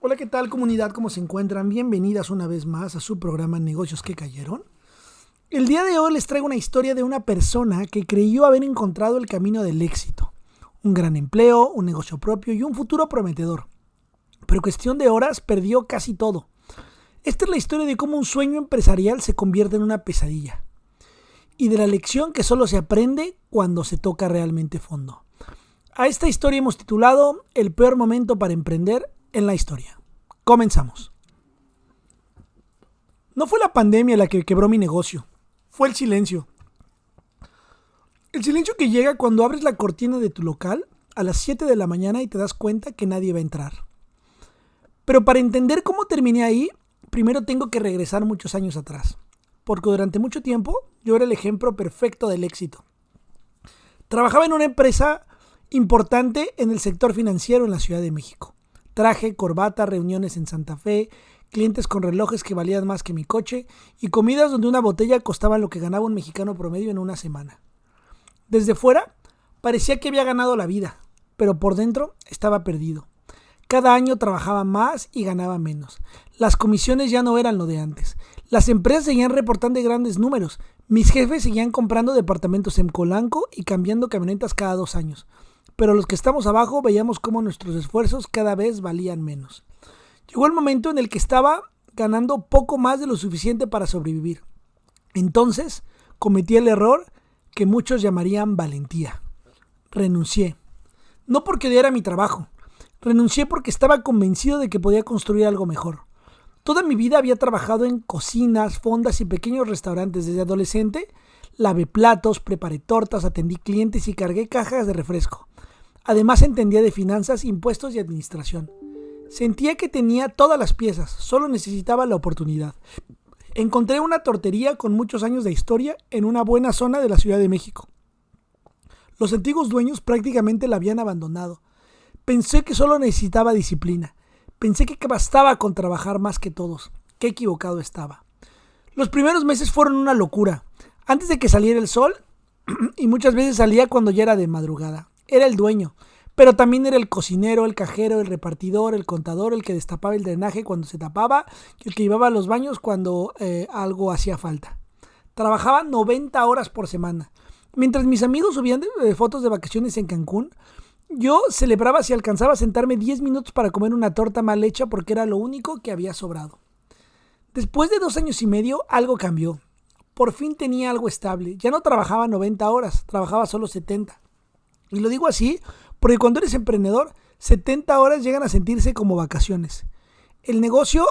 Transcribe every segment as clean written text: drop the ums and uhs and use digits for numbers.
Hola, ¿qué tal comunidad? ¿Cómo se encuentran? Bienvenidas una vez más a su programa Negocios que Cayeron. El día de hoy les traigo una historia de una persona que creyó haber encontrado el camino del éxito. Un gran empleo, un negocio propio y un futuro prometedor. Pero cuestión de horas perdió casi todo. Esta es la historia de cómo un sueño empresarial se convierte en una pesadilla. Y de la lección que solo se aprende cuando se toca realmente fondo. A esta historia hemos titulado El peor momento para emprender en la historia. Comenzamos. No fue la pandemia la que quebró mi negocio, fue el silencio. El silencio que llega cuando abres la cortina de tu local a las 7 de la mañana y te das cuenta que nadie va a entrar. Pero para entender cómo terminé ahí, primero tengo que regresar muchos años atrás, porque durante mucho tiempo yo era el ejemplo perfecto del éxito. Trabajaba en una empresa importante en el sector financiero en la Ciudad de México. Traje, corbata, reuniones en Santa Fe, clientes con relojes que valían más que mi coche y comidas donde una botella costaba lo que ganaba un mexicano promedio en una semana. Desde fuera parecía que había ganado la vida, pero por dentro estaba perdido. Cada año trabajaba más y ganaba menos. Las comisiones ya no eran lo de antes. Las empresas seguían reportando grandes números. Mis jefes seguían comprando departamentos en Polanco y cambiando camionetas cada 2 años. Pero los que estamos abajo veíamos cómo nuestros esfuerzos cada vez valían menos. Llegó el momento en el que estaba ganando poco más de lo suficiente para sobrevivir. Entonces cometí el error que muchos llamarían valentía. Renuncié. No porque odiara mi trabajo. Renuncié porque estaba convencido de que podía construir algo mejor. Toda mi vida había trabajado en cocinas, fondas y pequeños restaurantes. Desde adolescente lavé platos, preparé tortas, atendí clientes y cargué cajas de refresco. Además entendía de finanzas, impuestos y administración. Sentía que tenía todas las piezas, solo necesitaba la oportunidad. Encontré una tortería con muchos años de historia en una buena zona de la Ciudad de México. Los antiguos dueños prácticamente la habían abandonado. Pensé que solo necesitaba disciplina. Pensé que bastaba con trabajar más que todos. Qué equivocado estaba. Los primeros meses fueron una locura. Antes de que saliera el sol, y muchas veces salía cuando ya era de madrugada. Era el dueño, pero también era el cocinero, el cajero, el repartidor, el contador, el que destapaba el drenaje cuando se tapaba y el que llevaba a los baños cuando algo hacía falta. Trabajaba 90 horas por semana. Mientras mis amigos subían fotos de vacaciones en Cancún, yo celebraba si alcanzaba a sentarme 10 minutos para comer una torta mal hecha porque era lo único que había sobrado. Después de 2 años y medio, algo cambió. Por fin tenía algo estable. Ya no trabajaba 90 horas, trabajaba solo 70. Y lo digo así porque cuando eres emprendedor, 70 horas llegan a sentirse como vacaciones. El negocio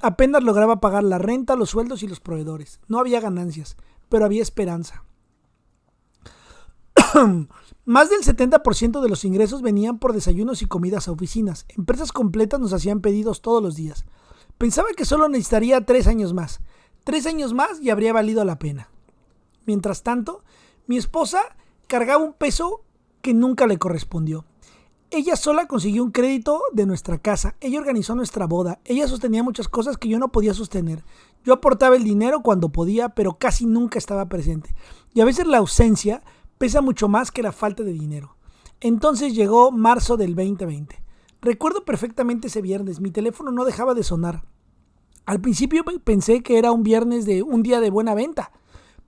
apenas lograba pagar la renta, los sueldos y los proveedores. No había ganancias, pero había esperanza. Más del 70% de los ingresos venían por desayunos y comidas a oficinas. Empresas completas nos hacían pedidos todos los días. Pensaba que solo necesitaría 3 años más. 3 años más y habría valido la pena. Mientras tanto, mi esposa cargaba un peso que nunca le correspondió. Ella sola consiguió un crédito de nuestra casa. Ella organizó nuestra boda. Ella sostenía muchas cosas que yo no podía sostener. Yo aportaba el dinero cuando podía, pero casi nunca estaba presente. Y a veces la ausencia pesa mucho más que la falta de dinero. Entonces llegó marzo del 2020. Recuerdo perfectamente ese viernes. Mi teléfono no dejaba de sonar. Al principio pensé que era un viernes de un día de buena venta,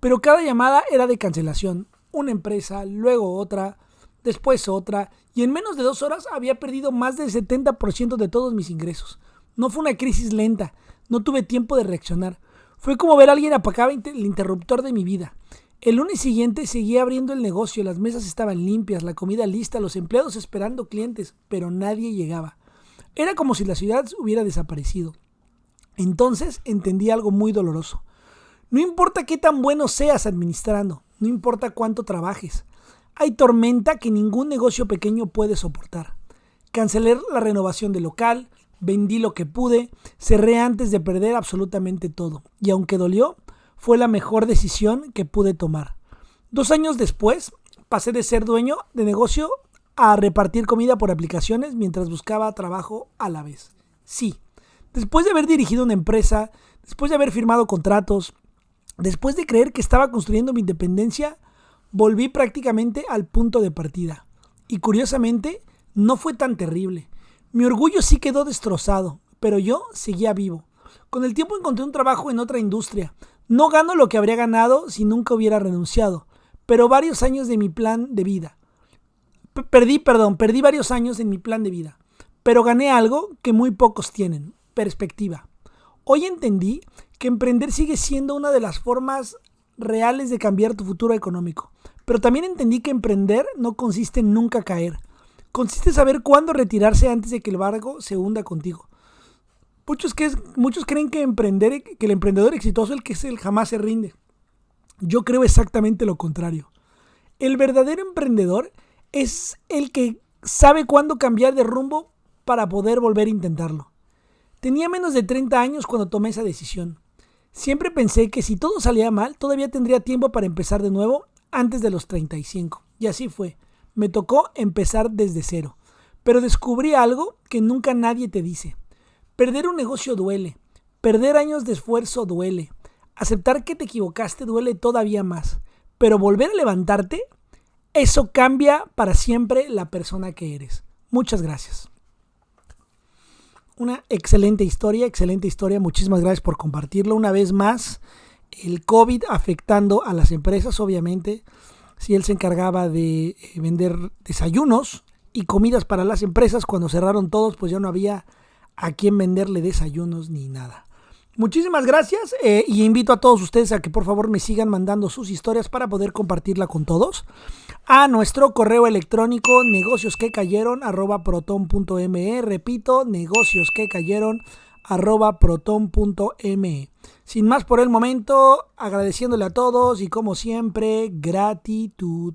pero cada llamada era de cancelación. Una empresa, luego otra, después otra, y en menos de 2 horas había perdido más del 70% de todos mis ingresos. No fue una crisis lenta, no tuve tiempo de reaccionar. Fue como ver a alguien apagar el interruptor de mi vida. El lunes siguiente seguía abriendo el negocio, las mesas estaban limpias, la comida lista, los empleados esperando clientes, pero nadie llegaba. Era como si la ciudad hubiera desaparecido. Entonces entendí algo muy doloroso. No importa qué tan bueno seas administrando, no importa cuánto trabajes. Hay tormenta que ningún negocio pequeño puede soportar. Cancelé la renovación del local, vendí lo que pude, cerré antes de perder absolutamente todo. Y aunque dolió, fue la mejor decisión que pude tomar. 2 años después, pasé de ser dueño de negocio a repartir comida por aplicaciones mientras buscaba trabajo a la vez. Sí, después de haber dirigido una empresa, después de haber firmado contratos, después de creer que estaba construyendo mi independencia, volví prácticamente al punto de partida. Y curiosamente, no fue tan terrible. Mi orgullo sí quedó destrozado, pero yo seguía vivo. Con el tiempo encontré un trabajo en otra industria. No gano lo que habría ganado si nunca hubiera renunciado, pero varios años de mi plan de vida. Perdí varios años en mi plan de vida, pero gané algo que muy pocos tienen: perspectiva. Hoy entendí que emprender sigue siendo una de las formas reales de cambiar tu futuro económico, pero también entendí que emprender no consiste en nunca caer. Consiste en saber cuándo retirarse antes de que el barco se hunda contigo. Muchos creen que el emprendedor exitoso es el jamás se rinde. Yo creo exactamente lo contrario. El verdadero emprendedor es el que sabe cuándo cambiar de rumbo para poder volver a intentarlo. Tenía menos de 30 años cuando tomé esa decisión. Siempre pensé que si todo salía mal, todavía tendría tiempo para empezar de nuevo antes de los 35. Y así fue. Me tocó empezar desde cero. Pero descubrí algo que nunca nadie te dice. Perder un negocio duele. Perder años de esfuerzo duele. Aceptar que te equivocaste duele todavía más. Pero volver a levantarte, eso cambia para siempre la persona que eres. Muchas gracias. Una excelente historia. Muchísimas gracias por compartirlo. Una vez más, el COVID afectando a las empresas, obviamente. Si él se encargaba de vender desayunos y comidas para las empresas, cuando cerraron todos, pues ya no había a quién venderle desayunos ni nada. Muchísimas gracias y invito a todos ustedes a que por favor me sigan mandando sus historias para poder compartirla con todos a nuestro correo electrónico negociosquecayeron@proton.me. Repito, negociosquecayeron@proton.me. Sin más por el momento, agradeciéndole a todos y como siempre, gratitud.